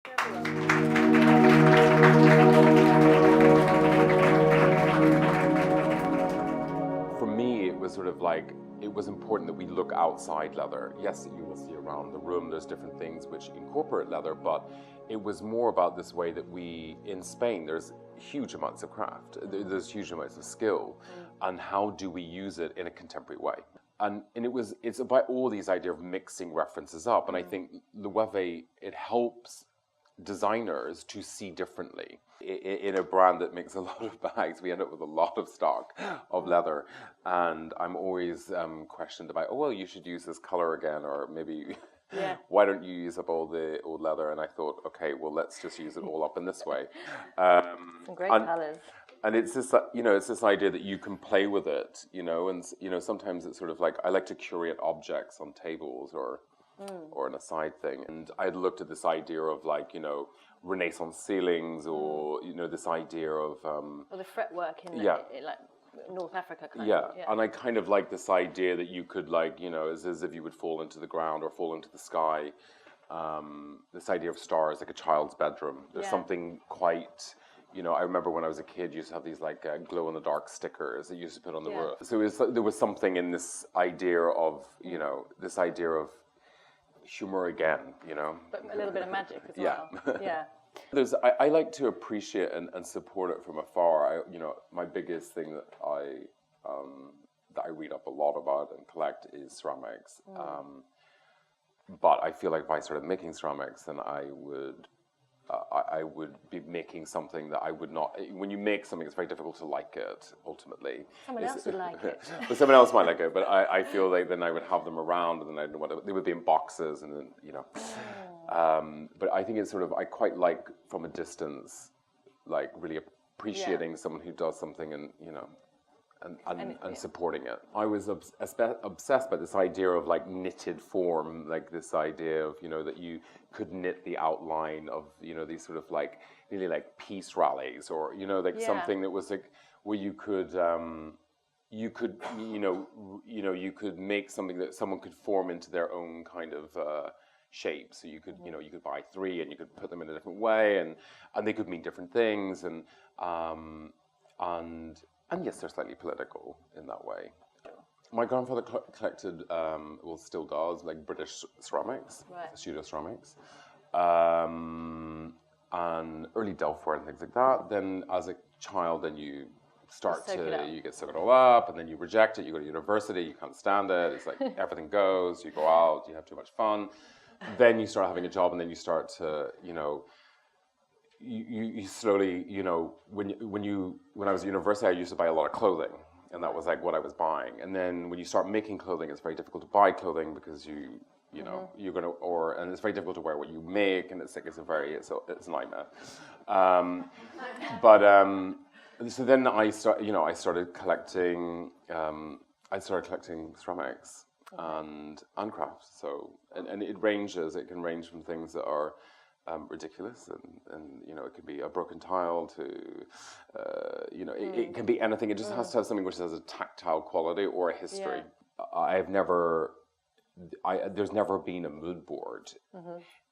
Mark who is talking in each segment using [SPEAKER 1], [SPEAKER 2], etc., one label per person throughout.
[SPEAKER 1] For me, it was sort of like, it was important that we look outside leather. Yes, you will see around the room, there's different things which incorporate leather, but it was more about this way that we, in Spain, there's huge amounts of craft, there's huge amounts of skill, and how do we use it in a contemporary way? And it's about all these idea of mixing references up, and I think LOEWE, it helps designers to see differently. In a brand that makes a lot of bags, we end up with a lot of stock of leather, and I'm always questioned about, oh, well, you should use this color again, or maybe why don't you use up all the old leather? And I thought, okay, well, let's just use it all up in this way.
[SPEAKER 2] Some great colors.
[SPEAKER 1] And it's this, it's this idea that you can play with it, and sometimes it's sort of like, I like to curate objects on tables or an aside thing. And I'd looked at this idea of like, Renaissance ceilings, or, this idea of...
[SPEAKER 2] or the fretwork in like North Africa kind of. Yeah,
[SPEAKER 1] and I kind of like this idea that you could like, as if you would fall into the ground or fall into the sky. This idea of stars, like a child's bedroom. There's something quite... I remember when I was a kid, you used to have these like glow-in-the-dark stickers that you used to put on the roof. So there was something in this idea of, this idea of humor again,
[SPEAKER 2] But a little bit of magic as well. Yeah.
[SPEAKER 1] I like to appreciate and support it from afar. My biggest thing that I read up a lot about and collect is ceramics. But I feel like if I started making ceramics, then I would be making something that I would not... When you make something, it's very difficult to like it, ultimately.
[SPEAKER 2] Someone else would like it.
[SPEAKER 1] But someone else might like it, but I feel like then I would have them around, and then they would be in boxes, and then, but I think it's sort of, I quite like, from a distance, like, really appreciating someone who does something and, and supporting it. I was obsessed by this idea of like knitted form, like this idea of, that you could knit the outline of, these sort of like, really like peace rallies, or, like something that was like, where you could make something that someone could form into their own kind of shape. So you could, you could buy three and you could put them in a different way, and they could mean different things, and yes, they're slightly political in that way. My grandfather collected, still does, like British ceramics, pseudo ceramics, and early Delftware and things like that. Then as a child, then you get soaked all up, and then you reject it, you go to university, you can't stand it, it's like everything goes, you go out, you have too much fun. Then you start having a job, and then you start to, you slowly, when I was at university, I used to buy a lot of clothing, and that was like what I was buying. And then when you start making clothing, it's very difficult to buy clothing because you're gonna, and it's very difficult to wear what you make, and it's like it's a nightmare. So then I started collecting ceramics and crafts. So and it can range from things that are ridiculous, and it could be a broken tile to it can be anything. It just has to have something which has a tactile quality or a history. There's never been a mood board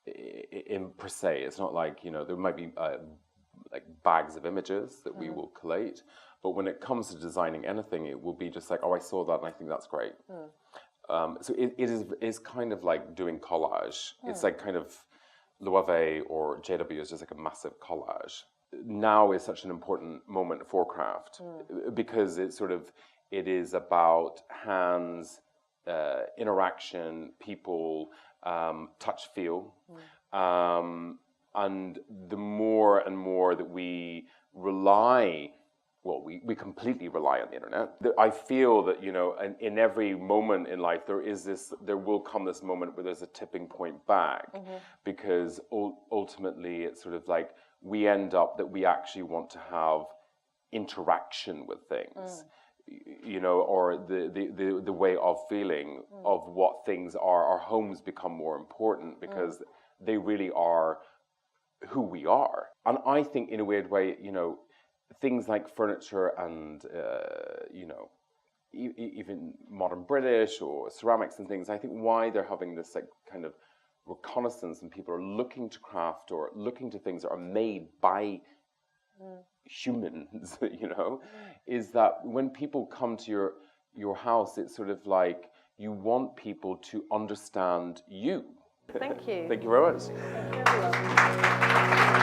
[SPEAKER 1] in per se. It's not like there might be like bags of images that we will collate, but when it comes to designing anything, it will be just like, oh, I saw that and I think that's great. So it's kind of like doing collage. It's like kind of LOEWE or JW is just like a massive collage. Now is such an important moment for craft because it is about hands, interaction, people, touch, feel, and the more and more that we rely, we completely rely on the internet. I feel that, in every moment in life, there will come this moment where there's a tipping point back, because ultimately it's sort of like we end up that we actually want to have interaction with things, or the way of feeling of what things are. Our homes become more important because they really are who we are. And I think in a weird way, things like furniture and, even modern British or ceramics and things, I think why they're having this like kind of reconnaissance and people are looking to craft or looking to things that are made by humans, you know, is that when people come to your house, it's sort of like you want people to understand you.
[SPEAKER 2] Thank you.
[SPEAKER 1] Thank you very much.
[SPEAKER 2] Thank you, everyone.